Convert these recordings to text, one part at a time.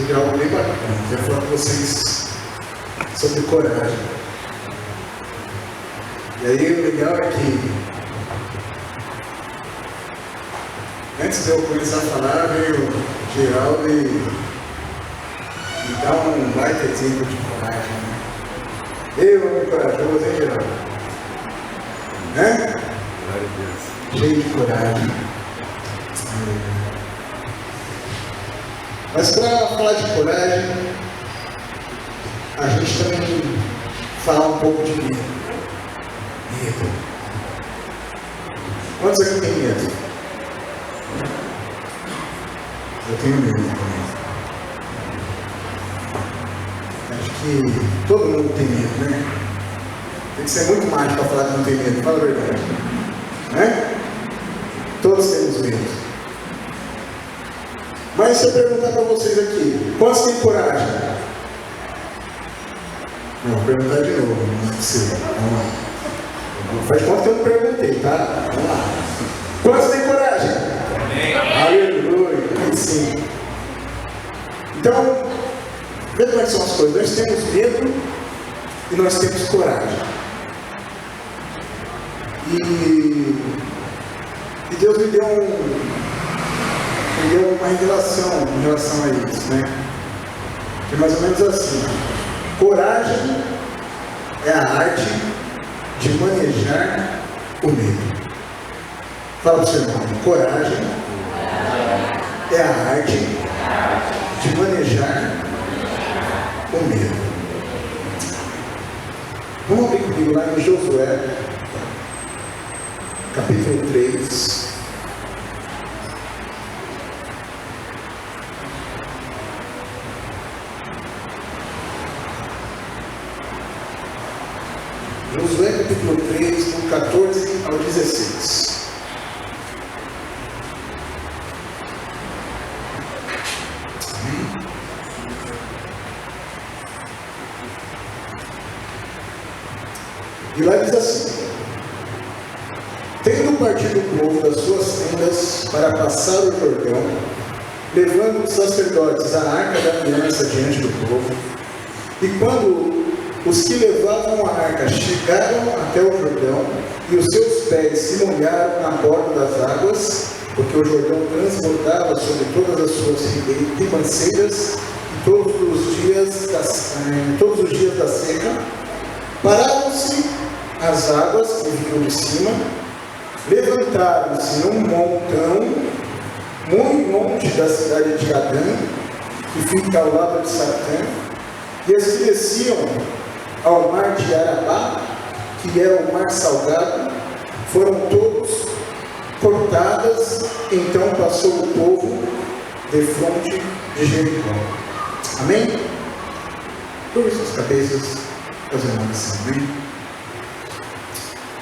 sobre algo bem bacana. Eu vou falar com vocês sobre coragem. E aí o legal é que antes de eu começar a falar, veio o Geraldo e dá um baita exemplo de coragem. Né? Eu, homem corajoso, hein, Geraldo? Né? Cheio de coragem. Mas para falar de coragem, a gente também tem que falar um pouco de medo. Medo. Quantos aqui tem medo? Eu tenho medo também. Acho que todo mundo tem medo, né? Tem que ser muito mágico para falar que não tem medo, fala a verdade. Né? Todos temos medo. Mas se eu perguntar para vocês aqui, quantos têm coragem? Não, vou perguntar de novo, não é possível. Vamos lá. Faz conta que eu não perguntei, tá? Vamos lá. Quantos têm coragem? Amém. Aleluia. Sim. Então, vê como é que são as coisas. Nós temos medo e nós temos coragem. E Deus me deu uma revelação em relação a isso, né? Que é mais ou menos assim: coragem é a arte de manejar o medo. Fala para o seu irmão: coragem é a arte de manejar o medo. Vamos abrir comigo lá em Josué, capítulo 3. Josué capítulo 3, do 14 ao 16. E lá diz assim: tendo partido o povo das suas tendas para passar o Jordão, levando os sacerdotes a arca da aliança diante do povo, e quando os que levavam a arca chegaram até o Jordão, e os seus pés se molharam na borda das águas, porque o Jordão transbordava sobre todas as suas ribanceiras, e todos os dias da seca, pararam-se as águas que vinham de cima, levantaram-se num montão muito longe da cidade de Adã, que fica ao lado de Satã, e as que desciam ao mar de Arabá, que é o mar salgado, foram todos cortadas. Então passou o povo defronte de Jericó. Amém? Curve suas cabeças, fazendo uma oração. Amém?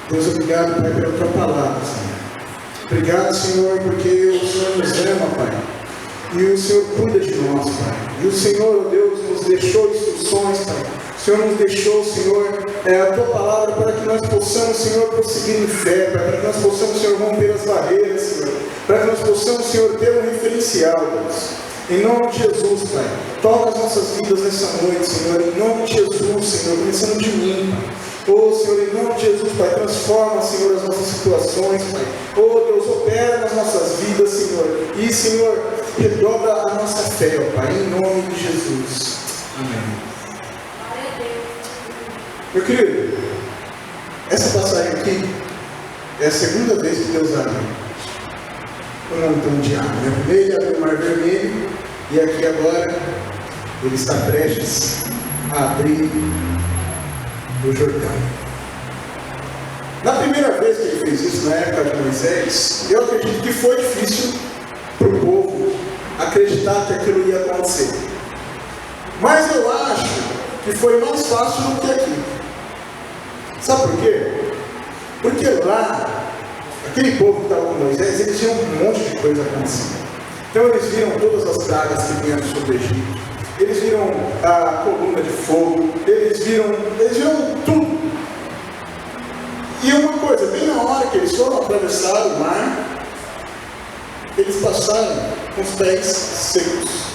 Deus, obrigado, Pai, pela tua palavra, Senhor. Obrigado, Senhor, porque o Senhor nos ama, Pai. E o Senhor cuida de nós, Pai. E o Senhor, oh Deus, nos deixou instruções, Pai. O Senhor nos deixou, Senhor, a tua palavra para que nós possamos, Senhor, prosseguir em fé, para que nós possamos, Senhor, romper as barreiras, Senhor. Para que nós possamos, Senhor, ter um referencial, Deus. Em nome de Jesus, Pai. Toca as nossas vidas nessa noite, Senhor. Em nome de Jesus, Senhor. Começando de mim, Pai. Oh, Senhor, em nome de Jesus, Pai, transforma, Senhor, as nossas situações, Pai. Oh, Deus, opera nas nossas vidas, Senhor. E, Senhor, redobra a nossa fé, ó Pai, em nome de Jesus. Amém. Meu querido, essa passagem aqui é a segunda vez que Deus abre um montão de água. Primeiro ele abriu o Mar Vermelho, e aqui agora ele está prestes a abrir do Jordão. Na primeira vez que ele fez isso, na época de Moisés, eu acredito que foi difícil para o povo acreditar que aquilo ia acontecer. Mas eu acho que foi mais fácil do que aqui. Sabe por quê? Porque lá, aquele povo que estava com Moisés, eles viam um monte de coisa acontecendo. Então eles viram todas as pragas que vieram sobre o Egito. Eles viram a coluna de fogo, eles viram tudo. E uma coisa, bem na hora que eles foram atravessar o mar, eles passaram com os pés secos.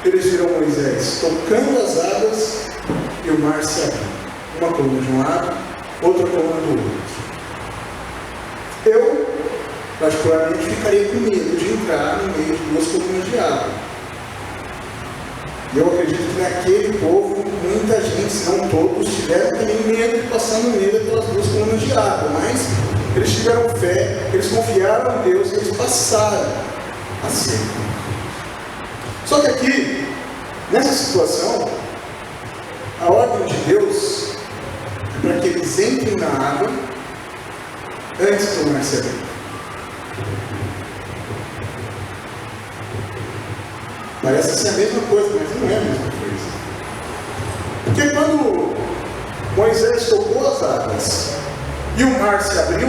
eles viram Moisés tocando as águas e o mar se abriu. Uma coluna de um lado, outra coluna do outro. Eu, particularmente, ficaria com medo de entrar no meio de duas colunas de água. E eu acredito que naquele povo, muita gente, se não todos, tiveram também medo de passar no meio daquelas duas colunas de água. Mas eles tiveram fé, eles confiaram em Deus e eles passaram a ser. Só que aqui, nessa situação, a ordem de Deus é para que eles entrem na água antes do mar se abrir. Parece ser a mesma coisa, mas não é a mesma coisa. Porque quando Moisés tocou as águas e o mar se abriu,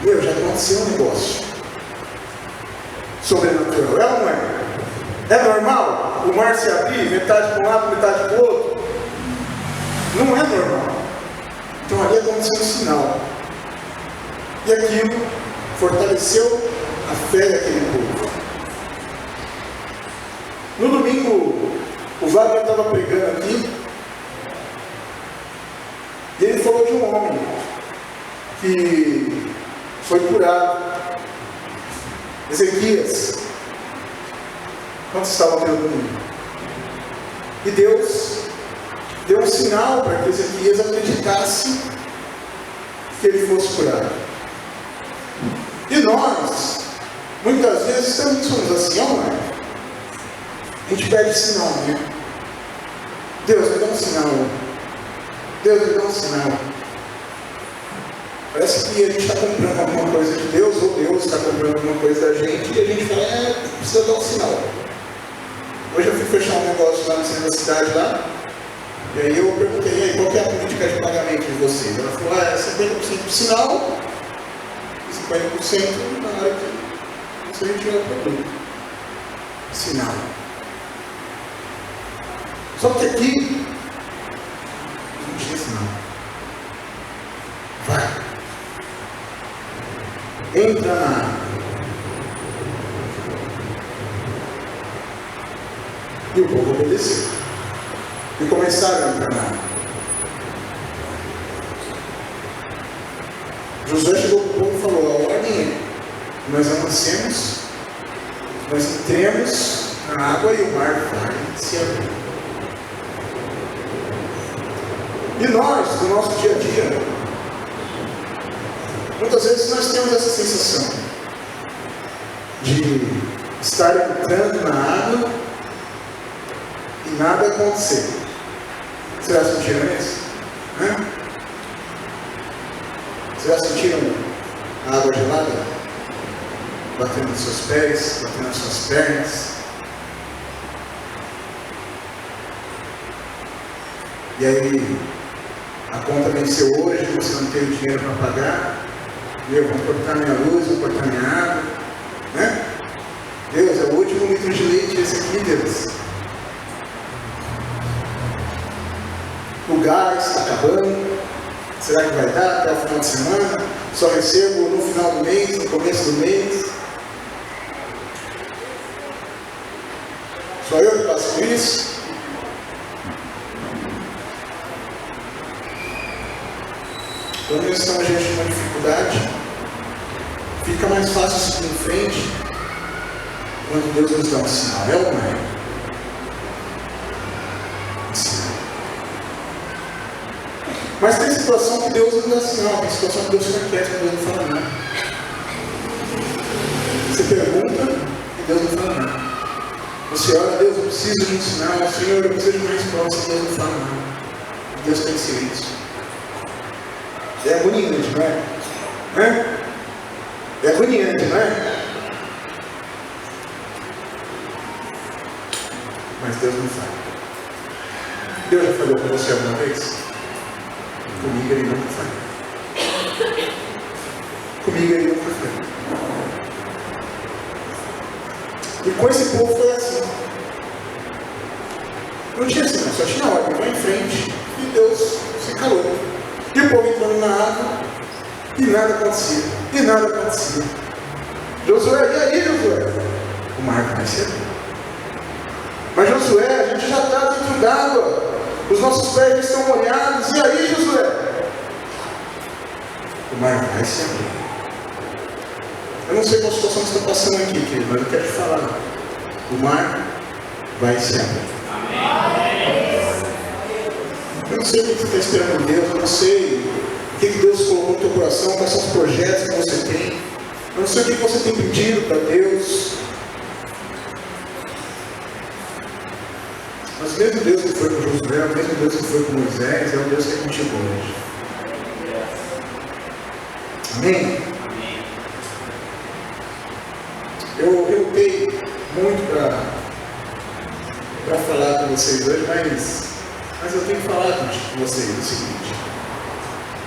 já aconteceu um negócio sobrenatural. É ou não é? É normal o mar se abrir, metade para um lado, metade para o outro? Não é normal. Então ali aconteceu um sinal. E aquilo fortaleceu a fé daquele povo. No domingo, o Wagner estava pregando aqui, e ele falou de um homem que foi curado. Ezequias. Quantos estavam aqui no domingo? E Deus deu um sinal para que Ezequias acreditasse que ele fosse curado. E nós, muitas vezes, também somos assim, não é? A gente pede sinal, né? Deus, me dá um sinal. Deus, me dá um sinal. Parece que a gente está comprando alguma coisa de Deus, ou Deus está comprando alguma coisa da gente, e a gente fala, precisa dar um sinal. Hoje eu fui fechar um negócio lá no centro da cidade, lá, e aí eu perguntei, e aí, qual que é a política de pagamento de vocês? Ela falou, 50% do sinal, e 50% na hora que você retirar o produto. Sinal. Só que aqui, não tinha sinal. Vai. Entra na água. E o povo obedeceu. E começaram a entrar na água. Josué chegou para o povo e falou, a ordem é, nós avancemos, nós entremos na água e o mar vai se abrir. E nós, no nosso dia a dia, muitas vezes nós temos essa sensação de estar entrando na água e nada acontecer. Vocês já sentiram isso? Vocês já sentiram a água gelada? Batendo nos seus pés, batendo nas suas pernas? E aí, a conta venceu hoje, você não tem dinheiro para pagar. Vão cortar minha luz, vão cortar minha água. Né? Deus, é o último litro de leite esse aqui, Deus. O gás está acabando. Será que vai dar até o final de semana? Só recebo no final do mês, no começo do mês. Só eu que passo por isso? Quando nós estamos diante de uma dificuldade, fica mais fácil seguir em frente quando Deus nos dá um sinal. É ou não é? Um sinal. Mas tem situação que Deus não dá sinal, tem situação que Deus fica quieto, que Deus não fala nada. Você pergunta e Deus não fala nada. Você ora, Deus, eu preciso de um sinal, Senhor, eu preciso de uma resposta, Deus não fala nada. Deus tem silêncio. É agoniante, não é? É agoniante, não é? Mas Deus não fala. Deus já falou com você alguma vez? Comigo ele nunca falou. Comigo ele nunca falou. E com esse povo foi assim. Não tinha assim, só tinha ordem, vai em frente. E Deus se calou. E o povo entrando na água, e nada acontecia, e nada acontecia. Josué, e aí, Josué? O mar vai se abrir. Mas Josué, a gente já está dentro d'água. Os nossos pés já estão molhados. E aí, Josué? O mar vai se abrir. Eu não sei qual situação você está passando aqui, querido, mas eu quero te falar. O mar vai se abrir. Eu não sei o que você está esperando de Deus, eu não sei o que Deus colocou no teu coração, quais são os projetos que você tem. Eu não sei o que você tem pedido para Deus. Mas o mesmo Deus que foi com Josué, o mesmo Deus que foi com Moisés, é o Deus que é contigo hoje. Amém? Eu lutei muito para falar com vocês hoje, mas eu tenho que falar com vocês o seguinte.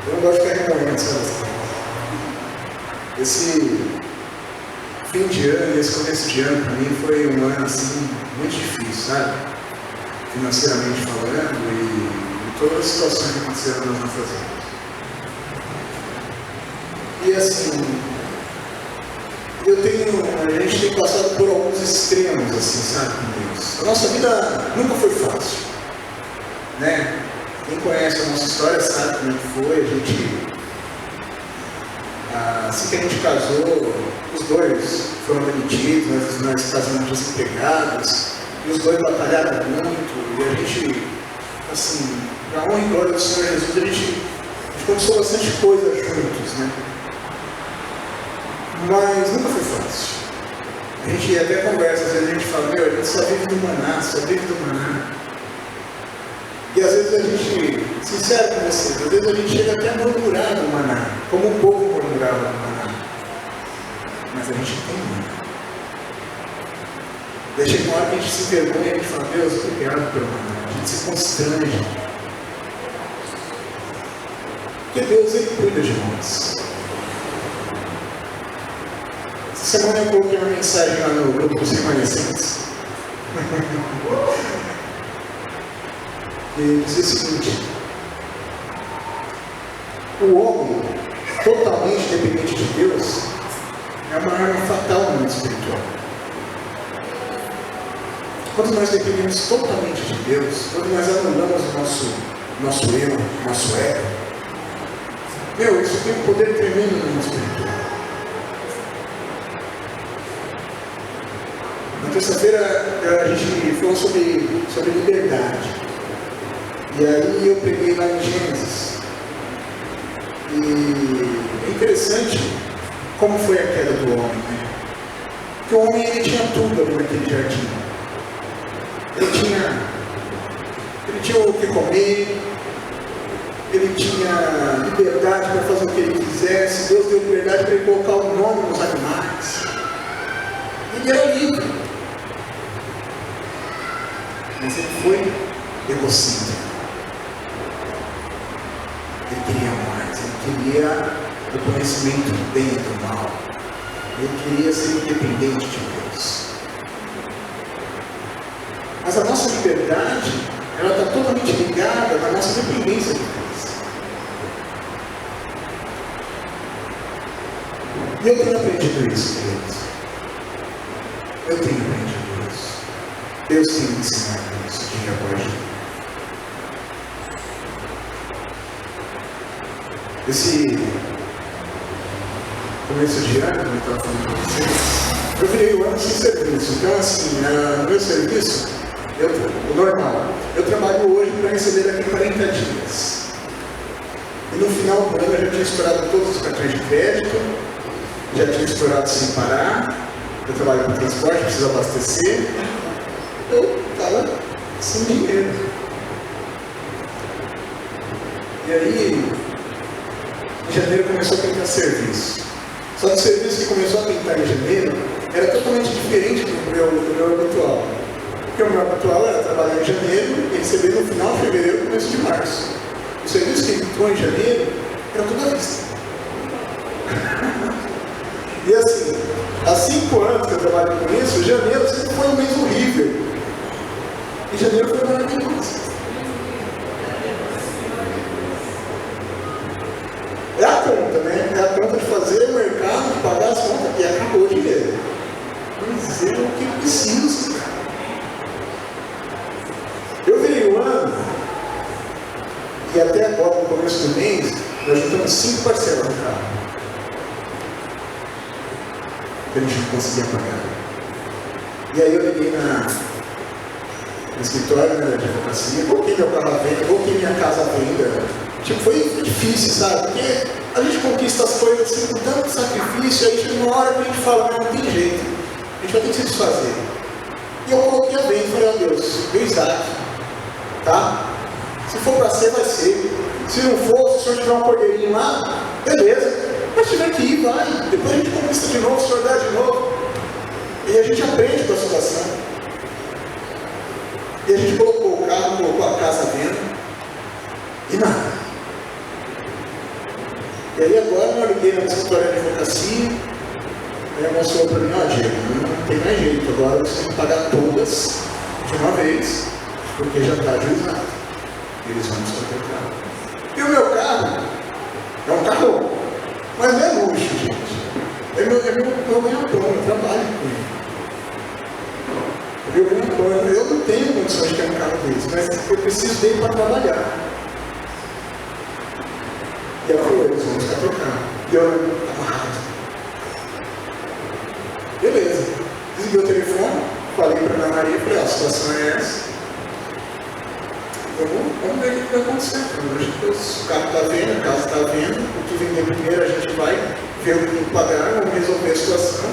Eu não gosto de ficar remoendo essas coisas. Esse fim de ano, esse começo de ano para mim foi um ano assim, muito difícil, sabe? Financeiramente falando e todas as situações que aconteceram nas nossas vidas. E assim, a gente tem passado por alguns extremos, assim, sabe, com Deus. A nossa vida nunca foi fácil, né? Quem conhece a nossa história sabe como é que foi. A gente, assim que a gente casou, os dois foram demitidos, nós casamos desempregados, e os dois batalharam muito, e a gente, assim, para honra e glória do Senhor Jesus, a gente conquistou bastante coisa juntos, né? Mas nunca foi fácil. A gente até conversa, às vezes a gente fala, a gente só vive do maná, só vive do maná. E às vezes a gente, sincero com vocês, às vezes a gente chega até a murmurar do maná, como o povo murmurava do maná. Mas a gente tem maná. Daí chega uma hora que a gente se vergonha e a gente fala, Deus, obrigado pelo maná. A gente se constrange. Porque Deus, Ele cuida de nós. Essa semana eu coloquei uma mensagem lá no grupo dos remanescentes. E dizia o seguinte: o homem totalmente dependente de Deus é uma arma fatal no mundo espiritual. Quando nós dependemos totalmente de Deus, quando nós anulamos o nosso eu, o nosso ego, isso tem um poder tremendo no mundo espiritual. Na terça-feira a gente falou sobre liberdade. E aí eu peguei lá em Gênesis. E é interessante como foi a queda do homem, né? Porque o homem, ele tinha tudo ali naquele jardim. Ele tinha o que comer, ele tinha liberdade para fazer o que ele quisesse. Deus deu liberdade para ele colocar o nome nos animais. Ele era livre. Mas ele foi egocêntrico. Ele queria mais, ele queria o conhecimento do bem e do mal. Ele queria ser independente de Deus. Mas a nossa liberdade, ela está totalmente ligada à nossa dependência de Deus. E eu tenho aprendido isso, queridos. Eu tenho aprendido isso. Deus tem me ensinado isso dia após dia. Esse começo de ano, como eu estava falando para vocês, eu virei o ano sem serviço. Então, assim, no meu serviço, o normal, eu trabalho hoje para receber daqui 40 dias. E no final do ano eu já tinha estourado todos os cartões de crédito, já tinha estourado sem parar. Eu trabalho com transporte, preciso abastecer. Eu estava sem dinheiro. E aí, em janeiro começou a pintar serviço. Só que o serviço que começou a pintar em janeiro era totalmente diferente do meu habitual. Porque o meu habitual era trabalhar em janeiro e receber no final de fevereiro e começo de março. O serviço que entrou em janeiro era tudo à vista. E assim, há 5 anos que eu trabalho com isso, janeiro sempre foi um mês horrível. E janeiro foi maravilhoso. É a conta, né? É a conta de fazer o mercado, de pagar as contas, e acabou o dinheiro. Mas é o que preciso, cara. E até agora, no começo do mês, nós juntamos 5 parcelas no carro. Que a gente não conseguia pagar. E aí eu liguei no escritório, né, da advocacia, coloquei meu carro à venda, coloquei minha casa à venda. Tipo, foi difícil, sabe? Porque a gente conquista as coisas assim com tanto sacrifício, aí chega uma hora que a gente fala, não tem jeito, a gente vai ter que se desfazer. E eu coloquei a venda e falei, ó Deus, meu Isaac, tá? Se for para ser, vai ser. Se não for, se o senhor tiver um cordeirinho lá, beleza. Mas se tiver que ir, vai. Depois a gente conquista de novo, o senhor dá de novo. E a gente aprende com a situação. E a gente colocou o carro, colocou a casa à venda. E nada. E aí agora eu liguei na escritório de advocacia. Aí a moça falou para mim, ó Diego, não tem mais jeito. Agora você tem que pagar todas de uma vez, porque já está ajuizado. Eles vão descontar o carro. E o meu carro é um carro, mas não é luxo, gente. É meu ganha-pão, eu trabalho com ele. Meu ganha-pão, eu não tenho condições de ter um carro desse, mas eu preciso dele para trabalhar. E ela falou, eles vão buscar teu carro. E eu amarrado. Beleza. Desliguei o telefone, falei para a Ana Maria, falei, ó, a situação é essa. Vamos ver o que vai acontecer. O carro está vendo, a casa está vendo, o que vender primeiro a gente vai ver o que tem que pagar, vamos resolver a situação.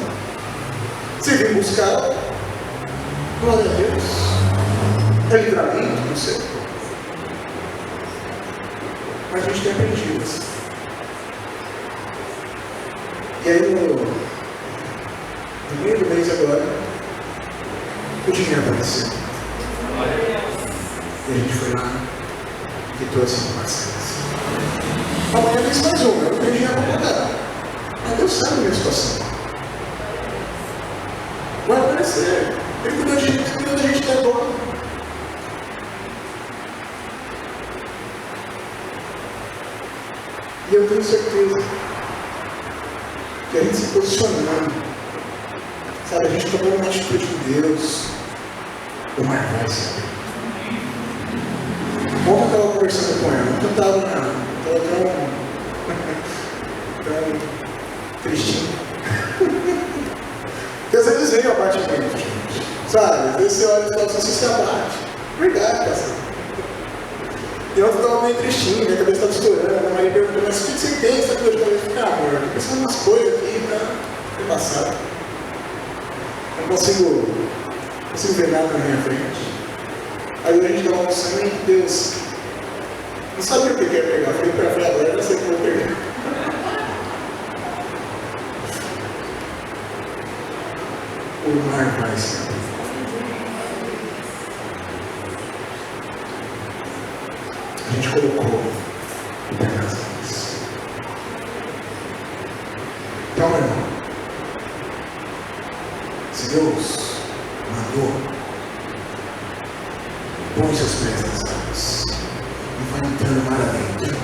Se vir buscar, glória a Deus. É livramento, não sei. Mas a gente tem aprendido assim. E aí no meio do mês agora, o dinheiro apareceu. E a gente foi lá e trouxe uma parcelas. Amanhã vem mais uma, eu não tenho dinheiro para pagar. Mas Deus sabe a minha situação. Vai aparecer. Ele cuidou da gente até agora. E eu tenho certeza que a gente se posicionando, sabe, a gente tomando uma atitude de Deus, o mar vai se abrir. Ontem eu estava conversando com ela, eu estava tão tristinho. Porque às vezes vem o abatimento, gente. Sabe? Às vezes você olha e fala assim, você se abate. Verdade, pastor. E ontem eu estava meio tristinho, minha cabeça estava estourando. A Maria perguntou, mas o que você tem? Você está com dor de cabeça? Eu falei, amor, eu estou pensando em umas coisas aqui para passar. Não consigo ver nada na minha frente. Aí a gente estava almoçando e Deus não sabia o que eu ia pegar. Falei para ela, agora eu não sei o que eu vou pegar. O mar vai se abrir. A gente colocou o pé nas mãos. Então, meu irmão, se Deus mandou, põe seus pés nas águas e vai entrando mar adentro.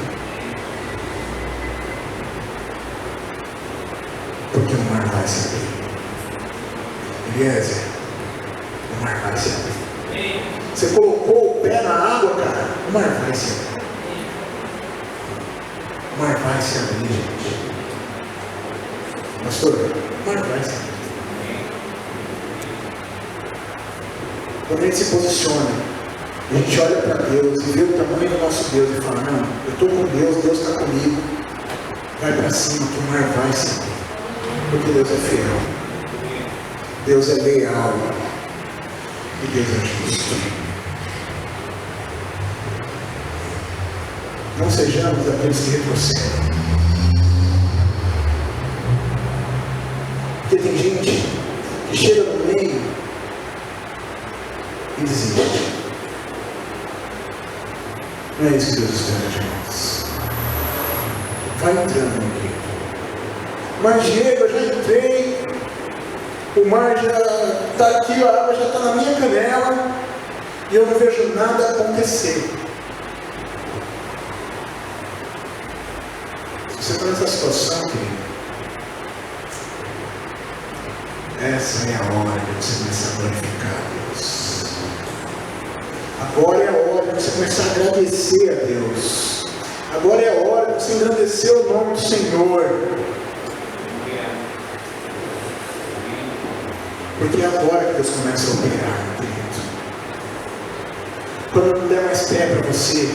Porque o mar vai se abrir. Eliezer, o mar vai se abrir. Você colocou o pé na água, cara, o mar vai se abrir. O mar vai se abrir, gente. Pastor, o mar vai se abrir. Quando a gente se posiciona, a gente olha para Deus e vê o tamanho do nosso Deus e fala, não, eu estou com Deus, Deus está comigo. Vai para cima que o mar vai se abrir. Porque Deus é fiel. Deus é leal e Deus é justo. Não sejamos aqueles que retrocedem. Porque tem gente que chega no meio e desiste. Não é isso que Deus espera de nós. Vai entrando no meio. Mas Diego, eu já entrei. O mar já está aqui, a água já está na minha canela e eu não vejo nada acontecer. Se você está nessa situação, querido, essa é a hora de você começar a glorificar a Deus. Agora é a hora de você começar a agradecer a Deus. Agora é a hora de você engrandecer o nome do Senhor. Porque é agora que Deus começa a operar, querido. Quando não der mais pé para você,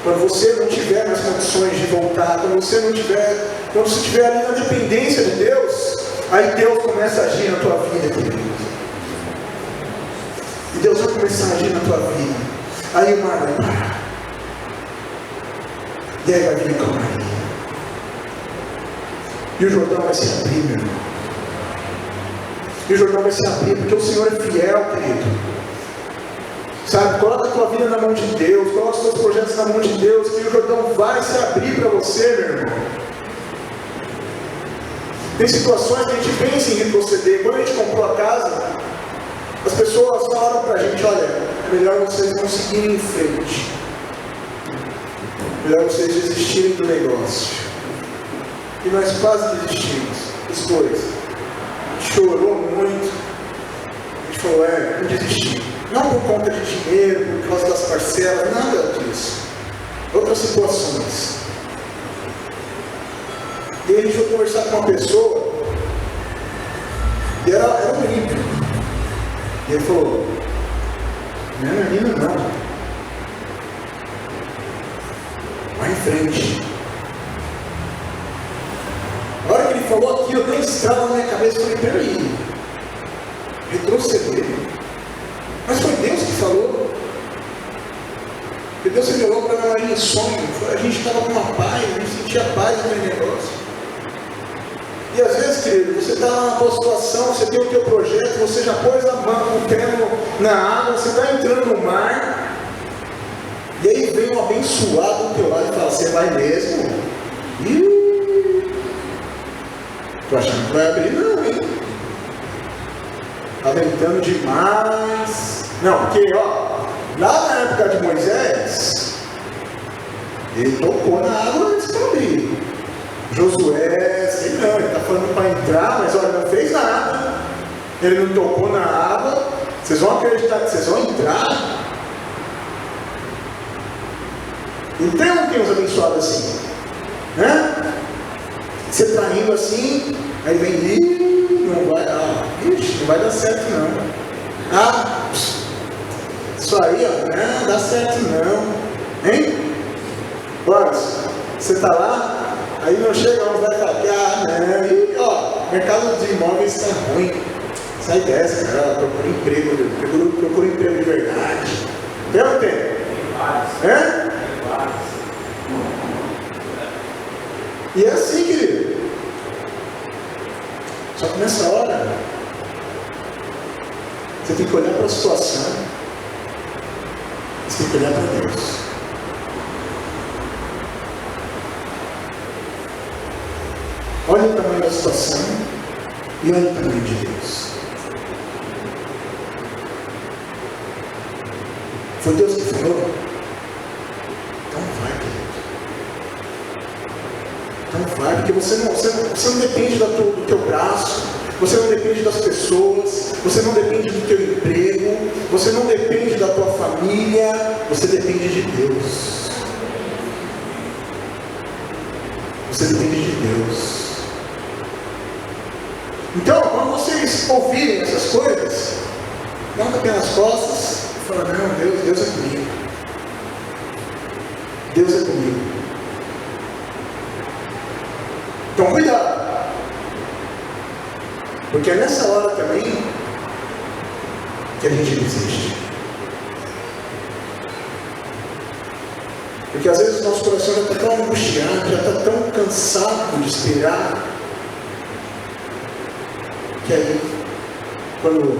quando você não tiver mais condições de voltar, quando você estiver ali na dependência de Deus, aí Deus começa a agir na tua vida, querido. E Deus vai começar a agir na tua vida. Aí o mar vai parar. E aí vai vir calmaria. E o Jordão vai se abrir, meu irmão. E o Jordão vai se abrir, porque o Senhor é fiel, querido. Sabe, coloca a tua vida na mão de Deus, coloca os teus projetos na mão de Deus, que o Jordão vai se abrir para você, meu irmão. Tem situações que a gente pensa em retroceder. Quando a gente comprou a casa, as pessoas falaram para a gente: olha, é melhor vocês não seguirem em frente, melhor vocês desistirem do negócio. E nós quase desistimos. Depois, a gente chorou muito, a gente falou: não desistimos. Não por conta de dinheiro, por causa das parcelas, nada disso. Outras situações. E aí a gente foi conversar com uma pessoa, e era um ímpio. E ele falou: não é menina não. Vai em frente. A hora que ele falou aqui, eu dei estrada na minha cabeça e falei: peraí, retroceder? Mas foi Deus que falou. Porque Deus revelou para nós em sonho. A gente estava com uma paz, a gente sentia paz naquele negócio. E às vezes, querido, você está numa boa situação, você tem o teu projeto, você já pôs a mão, o pé na água, você está entrando no mar, e aí vem um abençoado do teu lado e fala: você vai mesmo? Estou achando que vai abrir não, hein? Está ventando demais. Não, porque lá na época de Moisés, ele tocou na água antes para abrir. Josué, sei não, ele está falando para entrar, mas olha, não fez nada. Ele não tocou na água. Vocês vão acreditar que vocês vão entrar? Então não tem uns abençoados assim, né? Você está indo assim, aí vem, não vai, não vai dar certo não. Isso aí, não dá certo não, hein? Mas você está lá, aí não chega, não vai falar: não, e mercado de imóveis está ruim. Sai dessa, cara, procura emprego, procura emprego de verdade. Tem ou não tem? É? E é assim, querido. Só que nessa hora, você tem que olhar para a situação, você tem que olhar para Deus. Olha o tamanho da situação e olha o tamanho de Deus. Foi Deus que falou? Então vai, querido. Então vai, porque você não depende do teu braço, você não depende das pessoas, você não depende do teu emprego, você não depende da tua família, você depende de Deus. Você depende de Deus. Então, quando vocês ouvirem essas coisas, não tapem nas costas e falem: não, Deus é comigo. Deus é comigo. Então, cuidado. Porque é nessa hora também que a gente desiste. Porque às vezes o nosso coração já está tão angustiado, já está tão cansado de esperar, que aí, quando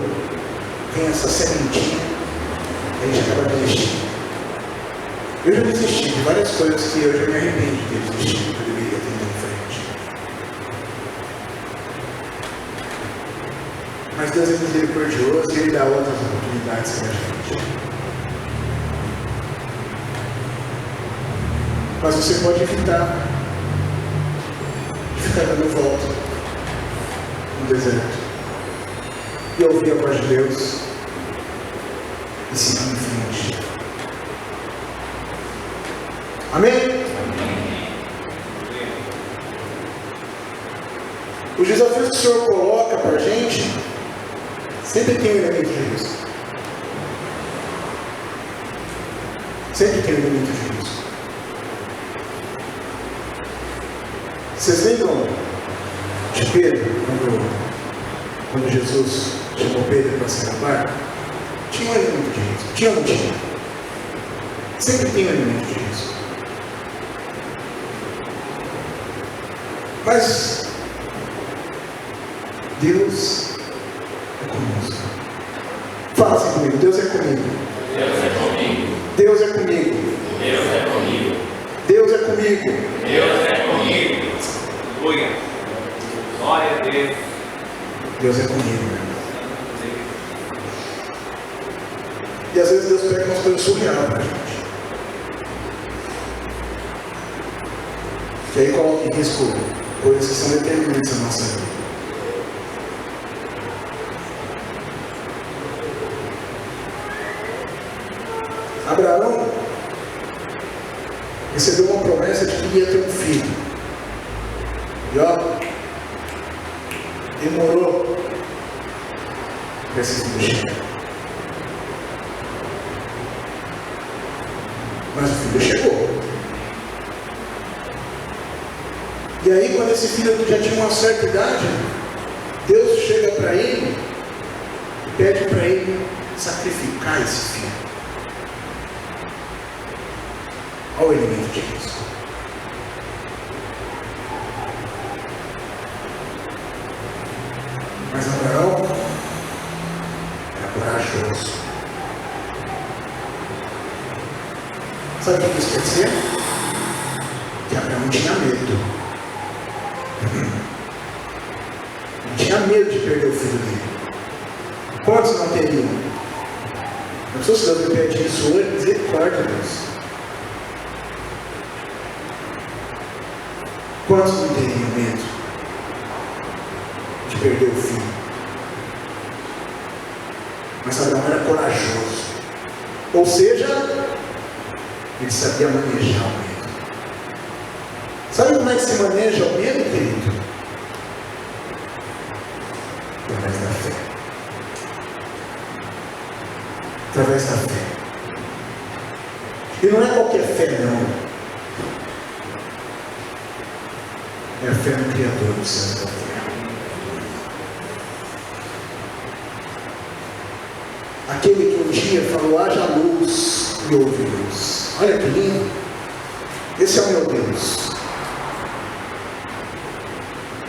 vem essa sementinha, a gente acaba desistindo. Eu já desisti de várias coisas que eu já me arrependo de ter desistido, que eu deveria ter ido em frente. Mas Deus é misericordioso e Ele dá outras oportunidades para a gente. Mas você pode evitar de ficar dando volta no deserto e ouvir a voz de Deus e seguir em frente. Amém? Os desafios que o Senhor coloca para a gente sempre tem um elemento de risco. Sempre tem um elemento de risco. Vocês lembram de Pedro, quando Jesus chamou Pedro para sair da barca? Tinha um elemento de risco. Tinha ou não tinha? Sempre tem um elemento de risco. Mas Deus é conosco. Fala assim comigo: Deus é comigo. Deus é comigo. Deus é comigo. Deus é comigo. Deus é comigo. Deus é comigo. Aleluia. Glória a Deus. Deus é comigo, meu irmão. E às vezes Deus pega umas coisas surreais para a gente. E aí coloca em risco coisas que são determinantes na nossa vida. Abraão recebeu uma promessa de que ia ter um filho. E ó, demorou para esse filho chegar. Mas o filho chegou. E aí, quando esse filho já tinha uma certa idade, Deus chega para ele e pede para ele sacrificar esse filho. Olha o elemento de risco. Mas Abraão era corajoso. Sabe o que isso quer dizer? Que Abraão tinha medo. Não tinha medo de perder o filho dele. Quantos não teriam? Não sei se Deus me pede isso hoje, misericórdia, Deus. Quantos não teriam medo de perder o filho? Mas Abraão era corajoso. Ou seja, ele sabia manejar o medo. Sabe como é que se maneja o medo, querido? Através da fé. Através da fé. E não é qualquer fé, não. É a fé no Criador dos céus e da terra. Aquele que um dia falou: haja luz, e houve luz. Olha que lindo. Esse é o meu Deus.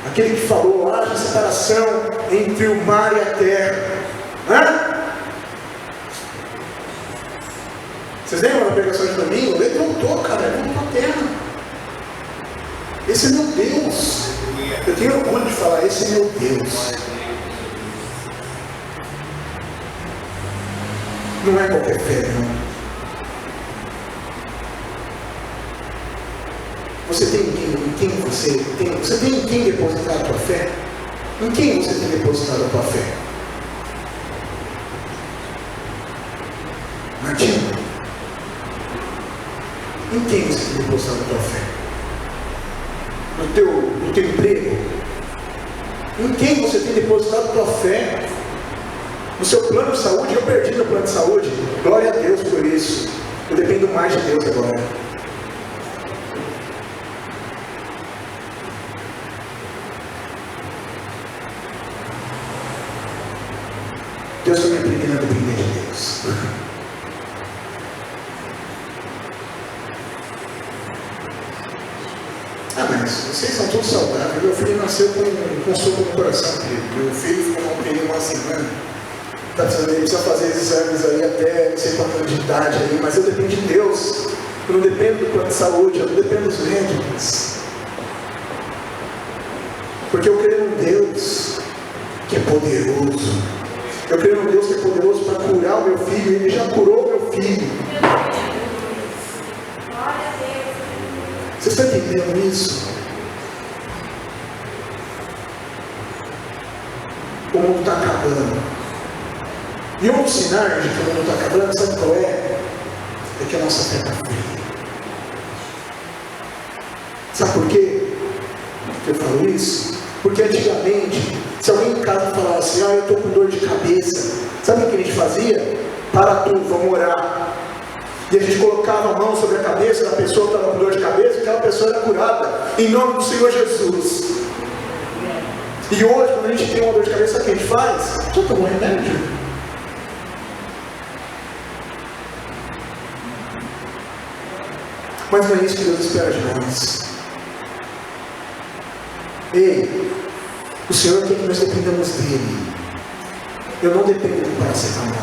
Aquele que falou: haja separação entre o mar e a terra. Hã? Vocês lembram da pregação de domingo? Ele voltou, cara, ele voltou à terra. Esse é meu Deus. Eu tenho orgulho de falar: esse é meu Deus. Não é qualquer fé, não. Você tem em quem você tem em quem depositar a tua fé? Em quem você tem depositado a tua fé? Martinho, em quem você tem depositado a tua fé? No teu emprego? Em quem você tem depositado a tua fé? No seu plano de saúde? Eu perdi meu plano de saúde. Glória a Deus por isso. Eu dependo mais de Deus agora. Deus está me aprendendo a depender de Deus. Mas vocês são todos saudáveis. Meu filho nasceu com soco no coração, querido. Meu filho ficou com uma semana. Ele precisa fazer exames aí até não sei quanto de idade aí, mas eu dependo de Deus. Eu não dependo do plano de saúde, eu não dependo dos médicos. Porque eu creio num Deus que é poderoso. Eu creio num Deus que é poderoso para curar o meu filho. Ele já curou o meu filho. Você está entendendo isso? O mundo está acabando. E um dos sinais de que o mundo está acabando, sabe qual é? É que a nossa fé está fria. Sabe por quê que eu falo isso? Porque antigamente, se alguém em casa falasse, eu estou com dor de cabeça, sabe o que a gente fazia? Para tudo, vamos orar. E a gente colocava a mão sobre a cabeça da pessoa que estava com dor de cabeça, e aquela pessoa era curada, em nome do Senhor Jesus. E hoje, quando a gente tem uma dor de cabeça, o que a gente faz? Só toma um remédio. Mas não é isso que Deus espera de nós. Ei, o Senhor quer que nós dependamos dEle. Eu não dependo do paracetamol.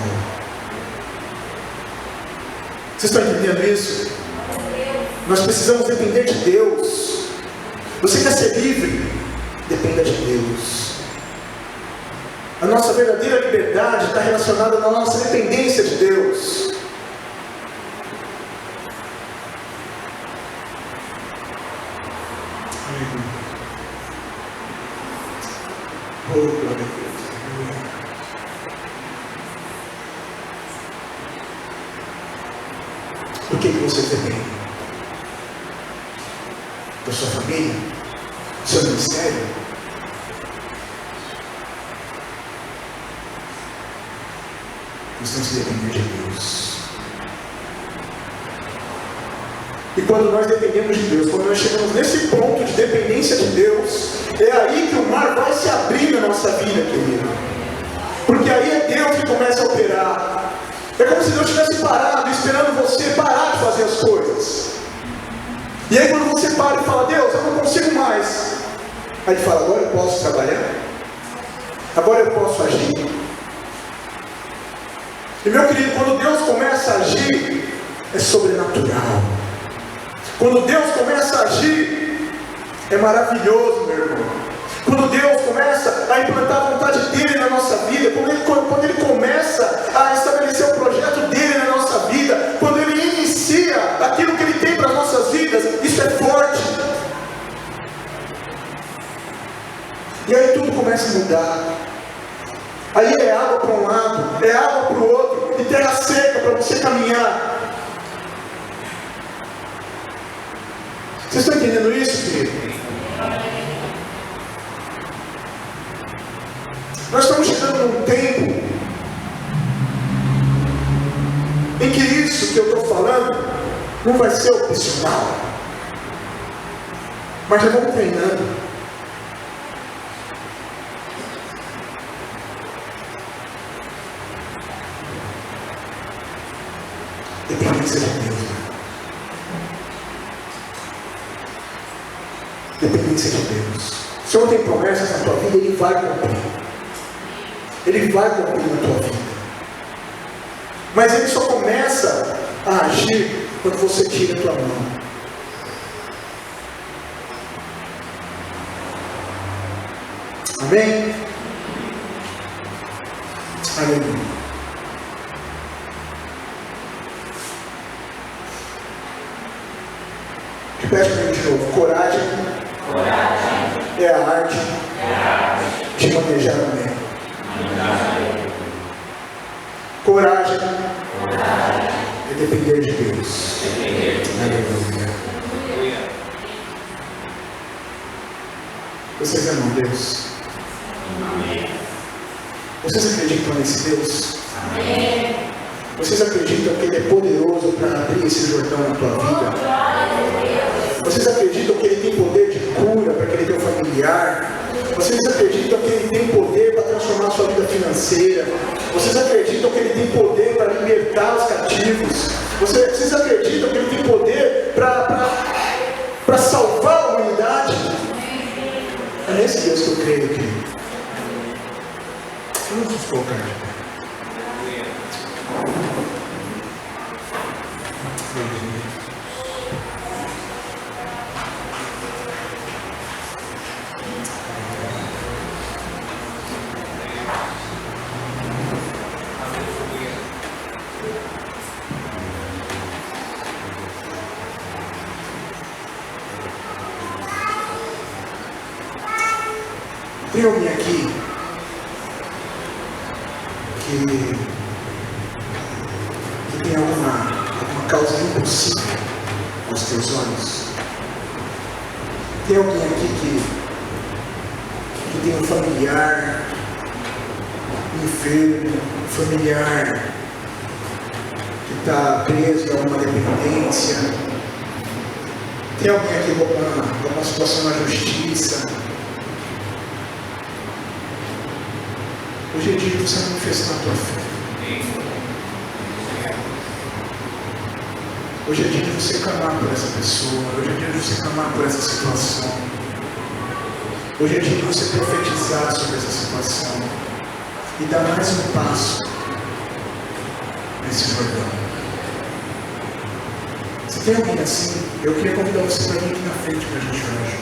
Vocês estão entendendo isso? Nós precisamos depender de Deus. Você quer ser livre? Dependa de Deus. A nossa verdadeira liberdade está relacionada na nossa dependência de Deus. Oh, glória a Deus. Do que você depende? Da sua família? Do seu ministério? Nós temos que depender de Deus. E quando nós dependemos de Deus, quando nós chegamos nesse ponto de dependência de Deus, é aí que o mar vai se abrir na nossa vida, querido. Porque aí é Deus que começa a operar. É como se Deus tivesse parado, esperando você parar de fazer as coisas. E aí quando você para e fala, Deus, eu não consigo mais. Aí ele fala, agora eu posso trabalhar? Agora eu posso agir? E meu querido, quando Deus começa a agir, é sobrenatural. Quando Deus começa a agir, é maravilhoso, meu irmão. Quando Deus começa a implantar a vontade dEle na nossa vida, quando Ele começa a estabelecer o projeto dEle na nossa vida, quando Ele inicia aquilo que Ele tem para as nossas vidas, isso é forte. E aí tudo começa a mudar. Aí é água para um lado, é água para o outro, e terra seca para você caminhar. Vocês estão entendendo isso, querido? Nós estamos chegando num tempo em que isso que eu estou falando não vai ser opcional, mas já vamos treinando. Dependência de Deus. Dependência de Deus. O Senhor tem promessas na tua vida, Ele vai cumprir. Ele vai cumprir na tua vida. Mas Ele só começa a agir quando você tira a tua mão. Amém? Aleluia. Repete para mim de novo. Coragem é a arte de manejar o meio. Coragem é depender de Deus. Aleluia. Vocês amam Deus? Vocês acreditam nesse Deus? Vocês acreditam que Ele é poderoso para abrir esse Jordão na tua vida? Vocês acreditam que Ele tem poder de cura para aquele teu familiar? Vocês acreditam que Ele tem poder para transformar a sua vida financeira? Vocês acreditam que Ele tem poder para libertar os cativos? Vocês acreditam que Ele tem poder para salvar a humanidade? É nesse Deus que eu creio, querido. Vamos nos colocar de pé. Tem alguém aqui que tem alguma causa impossível aos teus olhos? Tem alguém aqui que tem um familiar enfermo, um familiar que está preso a uma dependência? Tem alguém aqui com uma situação na justiça? Hoje é dia de você manifestar a tua fé. Hoje é dia de você clamar por essa pessoa. Hoje é dia de você clamar por essa situação. Hoje é dia de você profetizar sobre essa situação e dar mais um passo nesse Jordão. Se tem alguém assim, eu queria convidar você para vir aqui na frente para a gente orar.